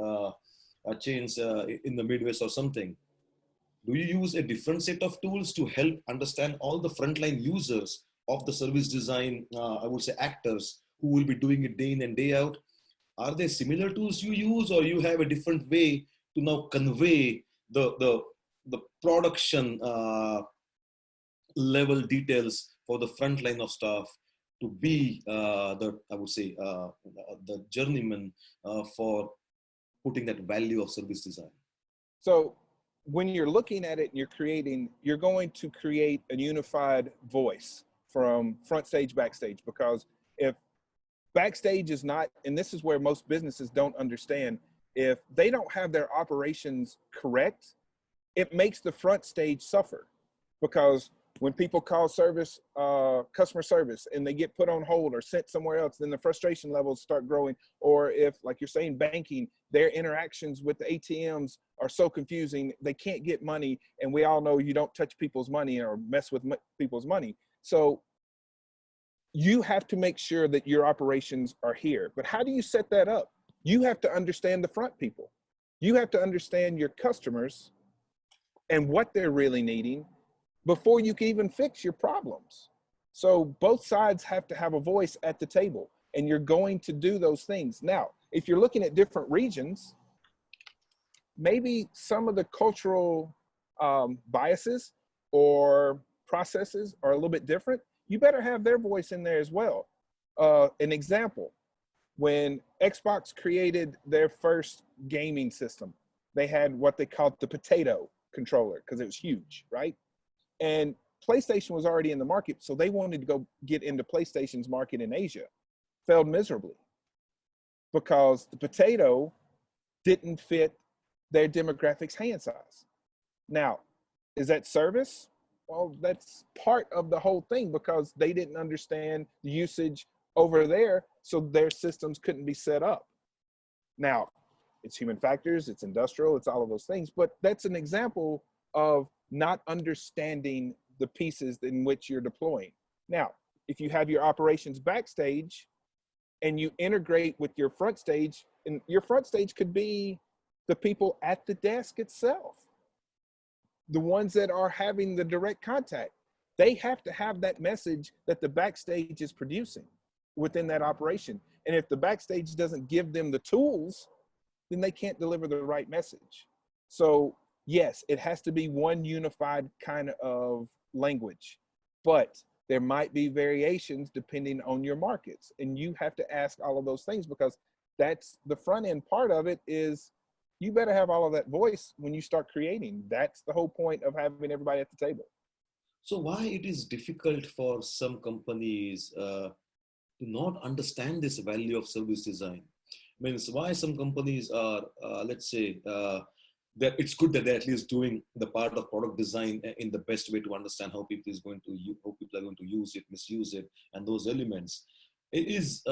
chains in the Midwest or something, do you use a different set of tools to help understand all the frontline users of the service design, I would say actors who will be doing it day in and day out? Are there similar tools you use, or you have a different way to now convey the production level details for the front line of staff to be the journeyman for putting that value of service design? So when you're looking at it and you're going to create a unified voice from front stage, backstage, because if backstage is not, and this is where most businesses don't understand, if they don't have their operations correct, it makes the front stage suffer. Because when people call service, customer service, and they get put on hold or sent somewhere else, then the frustration levels start growing. Or if, like you're saying, banking, their interactions with the ATMs are so confusing, they can't get money. And we all know you don't touch people's money or mess with people's money. So you have to make sure that your operations are here. But how do you set that up? You have to understand the front people. You have to understand your customers and what they're really needing before you can even fix your problems. So both sides have to have a voice at the table, and you're going to do those things. Now, if you're looking at different regions, maybe some of the cultural biases or processes are a little bit different, you better have their voice in there as well. An example, when Xbox created their first gaming system, they had what they called the potato controller because it was huge, right? And PlayStation was already in the market, so they wanted to go get into PlayStation's market in Asia. Failed miserably because the potato didn't fit their demographics hand size. Now, is that service? Well, that's part of the whole thing because they didn't understand the usage over there, so their systems couldn't be set up. Now, it's human factors, it's industrial, it's all of those things, but that's an example of not understanding the pieces in which you're deploying. Now, if you have your operations backstage and you integrate with your front stage, and your front stage could be the people at the desk itself, the ones that are having the direct contact. They have to have that message that the backstage is producing within that operation. And if the backstage doesn't give them the tools, then they can't deliver the right message. So yes, it has to be one unified kind of language, but there might be variations depending on your markets. And you have to ask all of those things because that's the front end part of it. Is you better have all of that voice when you start creating. That's the whole point of having everybody at the table. So why it is difficult for some companies to not understand this value of service design? Means why some companies are, let's say, that it's good that they're at least doing the part of product design in the best way to understand how people are going to use it, misuse it, and those elements. It is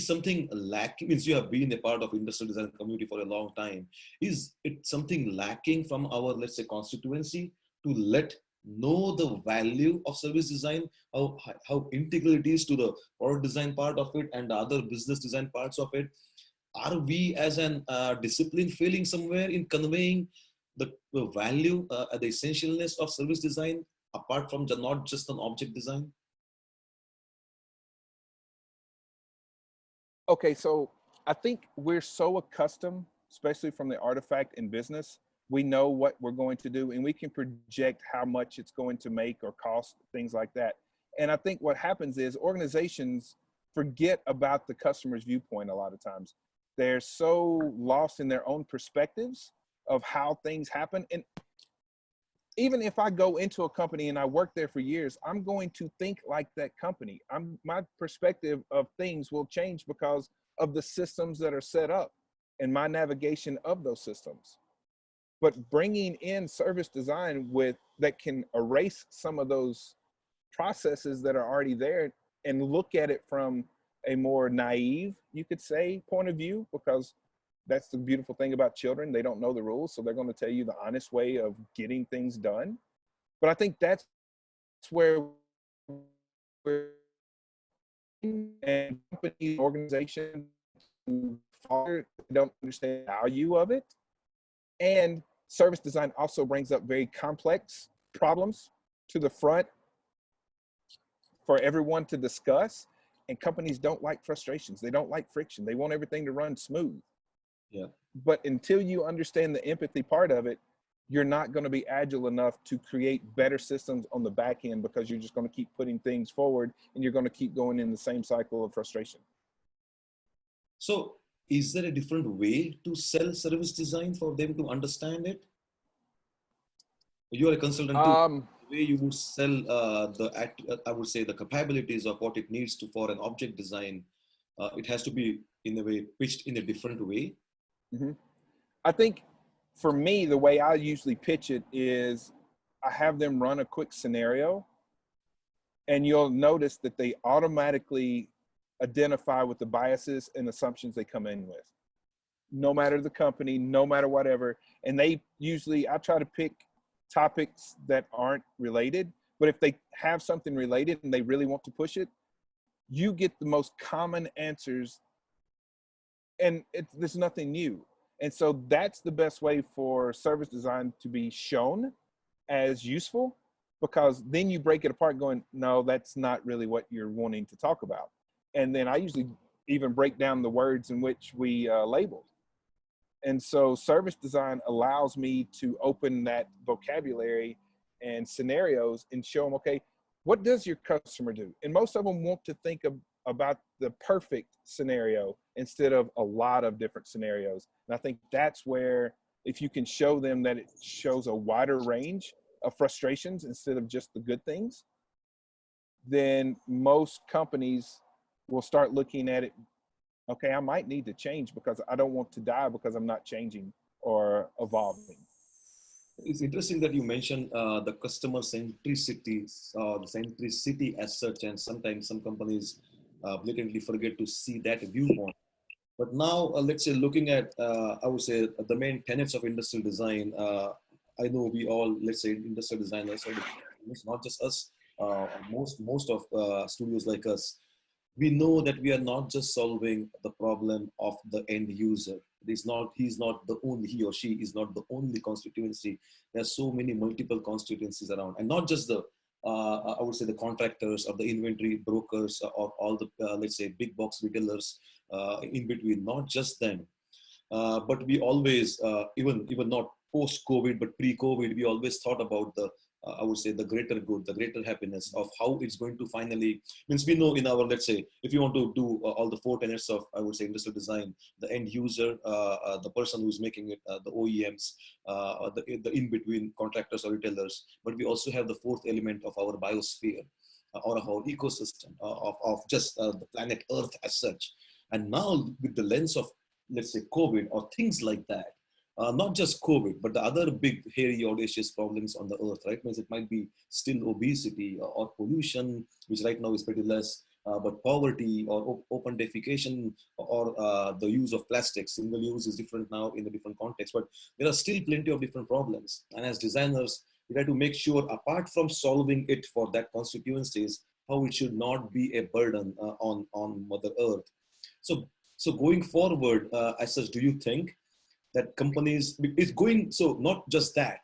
something lacking. Means you have been a part of industrial design community for a long time. Is it something lacking from our, let's say, constituency to let know the value of service design, how integral it is to the product design part of it and the other business design parts of it? Are we as an discipline failing somewhere in conveying the value, the essentialness of service design apart from not just an object design? Okay, so I think we're so accustomed, especially from the artifact in business, we know what we're going to do and we can project how much it's going to make or cost, things like that. And I think what happens is organizations forget about the customer's viewpoint a lot of times. They're so lost in their own perspectives of how things happen. And even if I go into a company and I work there for years, I'm going to think like that company. My perspective of things will change because of the systems that are set up and my navigation of those systems. But bringing in service design that can erase some of those processes that are already there and look at it from a more naive, you could say, point of view, because that's the beautiful thing about children. They don't know the rules, so they're going to tell you the honest way of getting things done. But I think that's where we're and company organizations don't understand the value of it. And service design also brings up very complex problems to the front for everyone to discuss. And companies don't like frustrations. They don't like friction. They want everything to run smooth. Yeah. But until you understand the empathy part of it, you're not going to be agile enough to create better systems on the back end because you're just going to keep putting things forward and you're going to keep going in the same cycle of frustration. So is there a different way to sell service design for them to understand it? You are a consultant too. The way you would sell I would say the capabilities of what it needs to for an object design, it has to be in a way pitched in a different way. Mm-hmm. I think for me, the way I usually pitch it is I have them run a quick scenario and you'll notice that they automatically identify with the biases and assumptions they come in with, no matter the company, no matter whatever. And I try to pick topics that aren't related, but if they have something related and they really want to push it, you get the most common answers and there's nothing new. And so that's the best way for service design to be shown as useful, because then you break it apart going, no, that's not really what you're wanting to talk about. And then I usually even break down the words in which we labeled. And so service design allows me to open that vocabulary and scenarios and show them, okay, what does your customer do? And most of them want to think about the perfect scenario instead of a lot of different scenarios. And I think that's where, if you can show them that it shows a wider range of frustrations instead of just the good things, then most companies will start looking at it, okay, I might need to change because I don't want to die because I'm not changing or evolving. It's interesting that you mentioned the customer centricity, the centricity as such, and sometimes some companies blatantly forget to see that viewpoint. But now, let's say, looking at, I would say, the main tenets of industrial design, I know we all, let's say, industrial designers, it's not just us, most of studios like us, we know that we are not just solving the problem of the end user. He's not the only, he or she is not the only constituency. There are so many multiple constituencies around, and not just the, I would say, the contractors or the inventory brokers or all the, let's say, big box retailers in between, not just them. But we always, even not post-COVID, but pre-COVID, we always thought about the, I would say, the greater good, the greater happiness of how it's going to finally, means we know in our, let's say, if you want to do all the 4 tenets of, I would say, industrial design, the end user, the person who's making it, the OEMs, the in-between contractors or retailers, but we also have the 4th element of our biosphere, or of our ecosystem, of just the planet Earth as such. And now with the lens of, let's say, COVID or things like that, not just COVID, but the other big, hairy, audacious problems on the earth, right? Means it might be still obesity or pollution, which right now is pretty less, but poverty or open defecation or the use of plastic. Single use is different now in a different context, but there are still plenty of different problems. And as designers, we have to make sure, apart from solving it for that constituencies, how it should not be a burden on Mother Earth. So going forward, as such, do you think that companies is going, so not just that,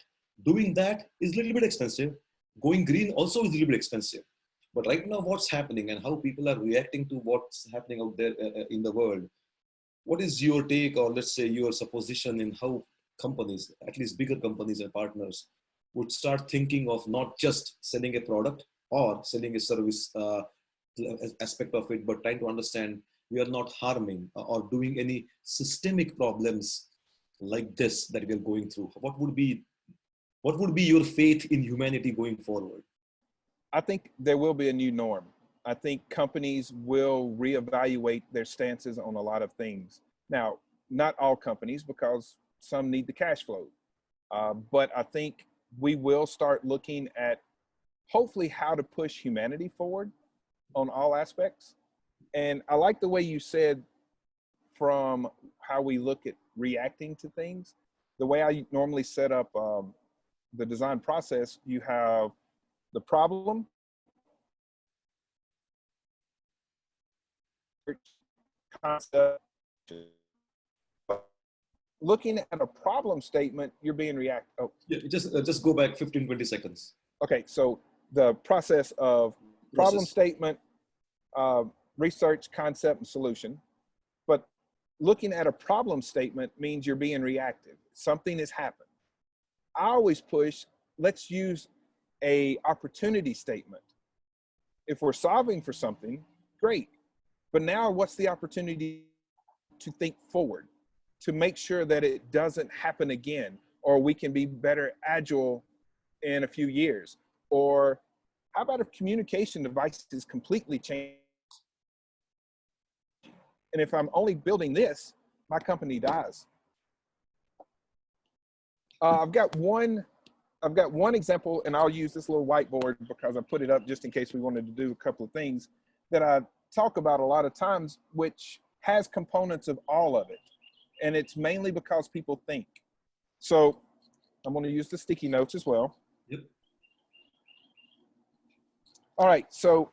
doing that is a little bit expensive, going green also is a little bit expensive, but right now what's happening and how people are reacting to what's happening out there in the world, what is your take, or let's say your supposition in how companies, at least bigger companies and partners, would start thinking of not just selling a product or selling a service aspect of it, but trying to understand we are not harming or doing any systemic problems like this that we are going through? What would be your faith in humanity going forward? I think there will be a new norm. I think companies will reevaluate their stances on a lot of things. Now, not all companies, because some need the cash flow. But I think we will start looking at hopefully how to push humanity forward on all aspects. And I like the way you said, from how we look at reacting to things, the way I normally set up the design process, you have the problem, concept. Looking at a problem statement, you're being reactive. Oh. Yeah, just go back 15-20 seconds. Okay, so the process of problem statement, research, concept, and solution. But looking at a problem statement means you're being reactive. Something has happened. I always push, let's use a opportunity statement. If we're solving for something, great. But now what's the opportunity to think forward, to make sure that it doesn't happen again, or we can be better agile in a few years? Or how about if communication devices completely change? And if I'm only building this, my company dies. I've got one example, and I'll use this little whiteboard because I put it up just in case we wanted to do a couple of things that I talk about a lot of times, which has components of all of it. And it's mainly because people think. So I'm going to use the sticky notes as well. Yep. All right, so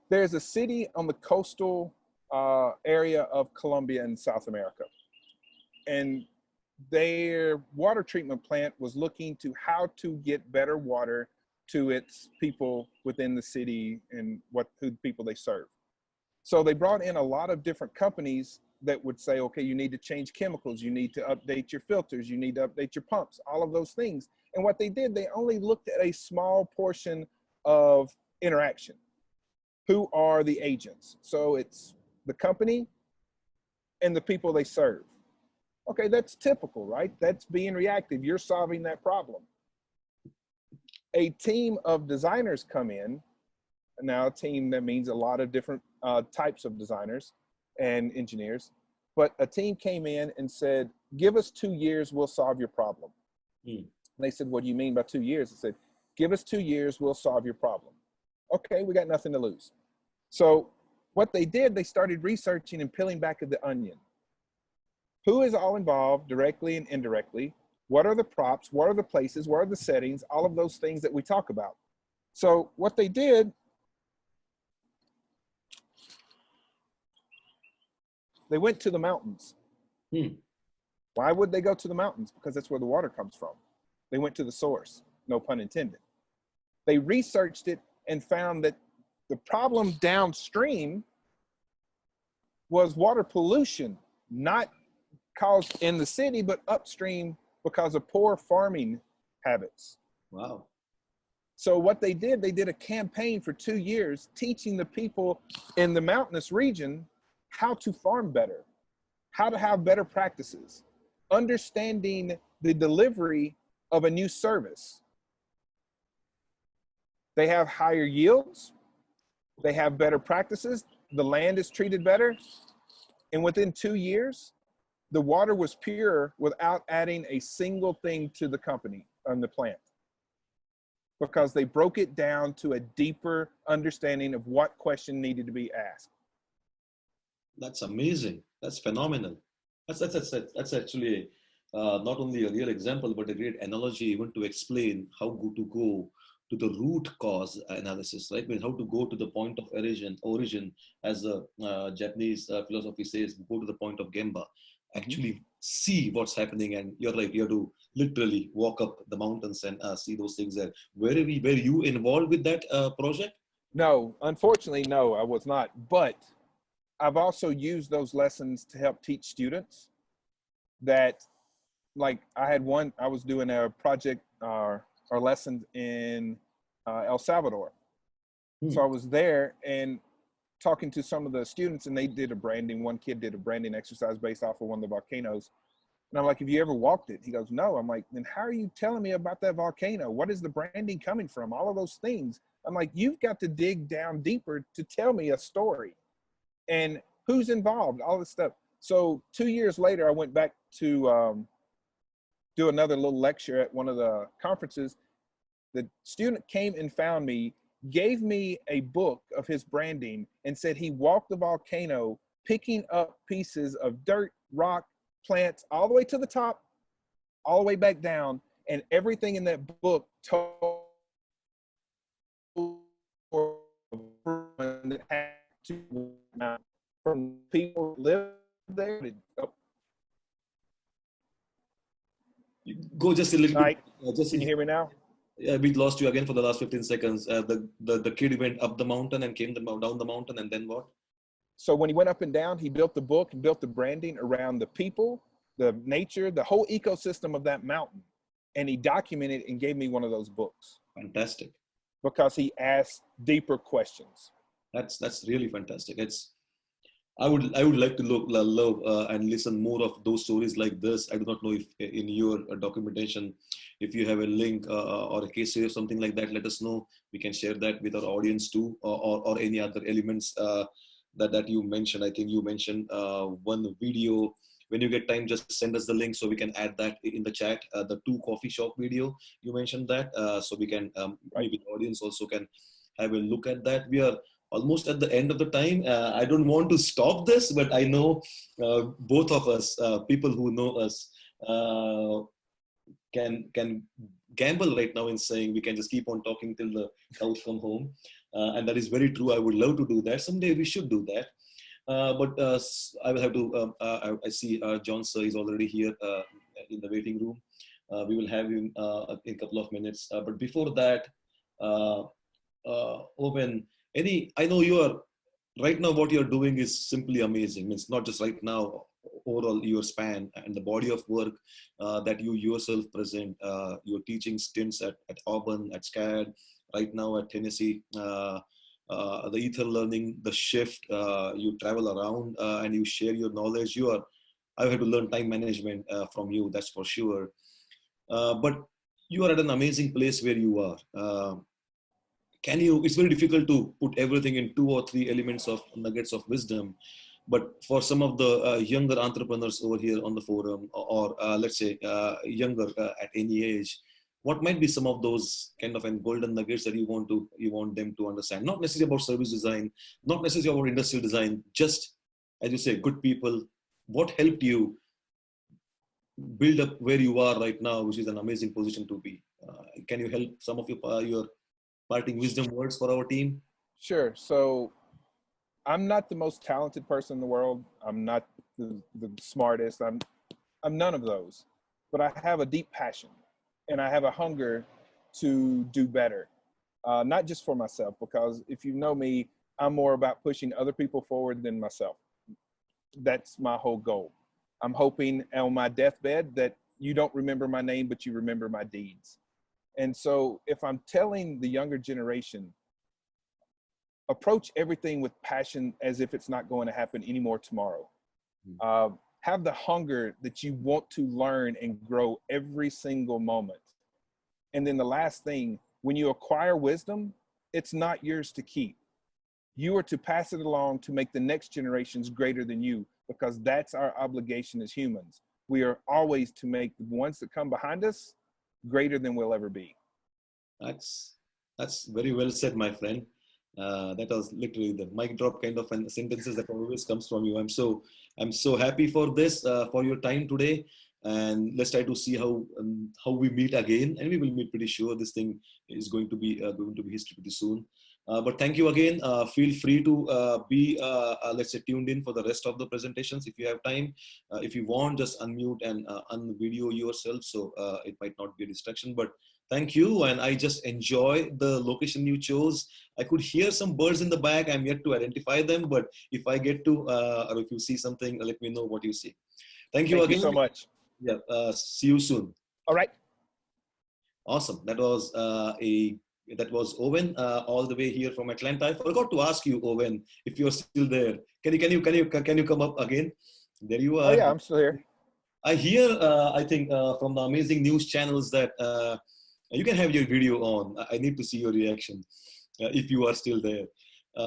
there's a city on the coastal area of Colombia in South America. And their water treatment plant was looking to how to get better water to its people within the city and who people they serve. So they brought in a lot of different companies that would say, okay, you need to change chemicals, you need to update your filters, you need to update your pumps, all of those things. And what they did, they only looked at a small portion of interaction. Who are the agents? So it's the company and the people they serve. Okay, that's typical, right? That's being reactive. You're solving that problem. A team of designers come in. Now, a team, that means a lot of different types of designers and engineers. But a team came in and said, give us 2 years, we'll solve your problem. And they said, what do you mean by 2 years? I said, give us 2 years, we'll solve your problem. Okay, we got nothing to lose. So what they did, they started researching and peeling back of the onion. Who is all involved, directly and indirectly? What are the props? What are the places? What are the settings? All of those things that we talk about. So what they did, they went to the mountains. Why would they go to the mountains? Because that's where the water comes from. They went to the source, no pun intended. They researched it and found that the problem downstream was water pollution, not caused in the city, but upstream because of poor farming habits. Wow. So what they did a campaign for 2 years teaching the people in the mountainous region how to farm better, how to have better practices, understanding the delivery of a new service. They have higher yields, they have better practices, the land is treated better, and within 2 years, the water was pure without adding a single thing to the company on the plant, because they broke it down to a deeper understanding of what question needed to be asked. That's amazing. That's phenomenal. That's actually not only a real example, but a great analogy even to explain how to go to the root cause analysis, right? I mean, how to go to the point of origin, as the Japanese philosophy says, go to the point of Gemba, actually see what's happening. And you're right, you have to literally walk up the mountains and see those things there. Were you involved with that project? No, unfortunately, no, I was not. But I've also used those lessons to help teach students that, like I was doing a project or lesson in El Salvador. So I was there and talking to some of the students, and they did a branding. One kid did a branding exercise based off of one of the volcanoes. And I'm like, have you ever walked it? He goes, no. I'm like, then how are you telling me about that volcano? What is the branding coming from? All of those things. I'm like, you've got to dig down deeper to tell me a story. And who's involved, all this stuff. So 2 years later, I went back to do another little lecture at one of the conferences. The student came and found me, gave me a book of his branding, and said he walked the volcano picking up pieces of dirt, rock, plants, all the way to the top, all the way back down, and everything in that book told that had to from people who live there. Go just a little bit. Can you hear me now? We lost you again for the last 15 seconds. The kid went up the mountain and came down the mountain, and then what? So when he went up and down, he built the book and built the branding around the people, the nature, the whole ecosystem of that mountain. And he documented and gave me one of those books. Fantastic. Because he asked deeper questions. That's really fantastic. I would like to love and listen more of those stories like this. I do not know if in your documentation, if you have a link or a case study or something like that, let us know. We can share that with our audience too, or any other elements that you mentioned. I think you mentioned one video. When you get time, just send us the link so we can add that in the chat. The 2 coffee shop video, you mentioned that, so we can maybe the audience also can have a look at that. We are almost at the end of the time. I don't want to stop this, but I know both of us, people who know us, can gamble right now in saying we can just keep on talking till the cows come home. And that is very true. I would love to do that. Someday we should do that. But I will have to, I see John sir is already here in the waiting room. We will have him in a couple of minutes. But before that, Owen, I know you are right now what you're doing is simply amazing. It's not just right now, overall your span and the body of work that you yourself present. You're teaching stints at Auburn, at SCAD, right now at Tennessee. The Aether Learning, the shift, you travel around and you share your knowledge. I've had to learn time management from you, that's for sure. But you are at an amazing place where you are. It's very difficult to put everything in 2 or 3 elements of nuggets of wisdom. But for some of the younger entrepreneurs over here on the forum, or let's say younger at any age, what might be some of those kind of golden nuggets that you want them to understand? Not necessarily about service design, not necessarily about industrial design, just, as you say, good people. What helped you build up where you are right now, which is an amazing position to be? Can you help some of your parting wisdom words for our team? Sure. So I'm not the most talented person in the world. I'm not the smartest. I'm none of those, but I have a deep passion and I have a hunger to do better. Not just for myself, because if you know me, I'm more about pushing other people forward than myself. That's my whole goal. I'm hoping on my deathbed that you don't remember my name, but you remember my deeds. And so if I'm telling the younger generation, approach everything with passion as if it's not going to happen anymore tomorrow. Have the hunger that you want to learn and grow every single moment. And then the last thing, when you acquire wisdom, it's not yours to keep. You are to pass it along to make the next generations greater than you, because that's our obligation as humans. We are always to make the ones that come behind us greater than we'll ever be. That's very well said, my friend. That was literally the mic drop kind of sentences that always comes from you. I'm so happy for this, for your time today. And let's try to see how we meet again, and we will meet pretty sure. This thing is going to be history pretty soon. But thank you again. Feel free to be let's say tuned in for the rest of the presentations if you have time. If you want, just unmute and unvideo yourself, so it might not be a distraction. But thank you, and I just enjoy the location you chose. I could hear some birds in the back. I'm yet to identify them, but if I get to, or if you see something, let me know what you see. Thank you again. Thank you so much. Yeah, see you soon. All right. Awesome. That was Owen, all the way here from Atlanta. I forgot to ask you, Owen, if you're still there. Can you come up again? There you are. Oh yeah, I'm still here. I hear, I think, from the amazing news channels that you can have your video on. I need to see your reaction if you are still there.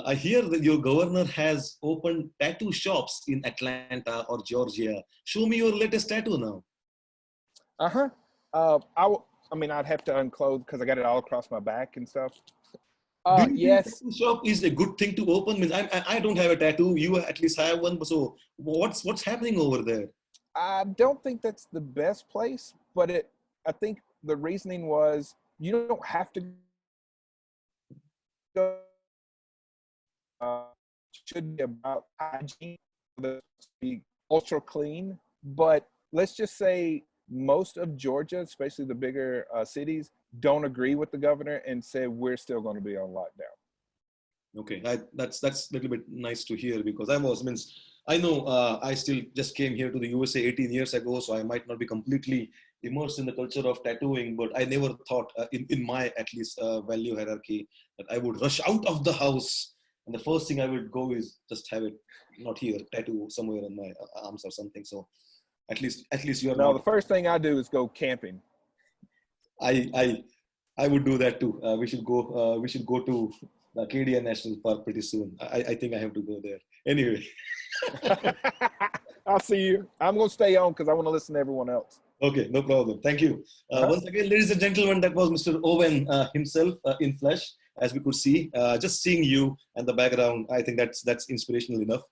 I hear that your governor has opened tattoo shops in Atlanta or Georgia. Show me your latest tattoo now. I mean, I'd have to unclothe because I got it all across my back and stuff. Do you Yes. think tattoo shop is a good thing to open? I don't have a tattoo. You at least have one. So what's happening over there? I don't think that's the best place, but I think the reasoning was you don't have to go. Should be about hygiene, be ultra clean, but let's just say most of Georgia, especially the bigger cities, don't agree with the governor and said we're still going to be on lockdown. Okay, that's a little bit nice to hear, because I know I still just came here to the USA 18 years ago, so I might not be completely immersed in the culture of tattooing, but I never thought in my at least value hierarchy that I would rush out of the house and the first thing I would go is just have it not here, tattoo somewhere on my arms or something. So at least you are. No, the first thing I do is go camping. I would do that too. We should go to the Acadia National Park pretty soon. I think I have to go there. Anyway. I'll see you. I'm going to stay on because I want to listen to everyone else. Okay, no problem. Thank you. Once again, ladies and gentlemen, that was Mr. Owen himself in flesh, as we could see. Just seeing you and the background, I think that's inspirational enough.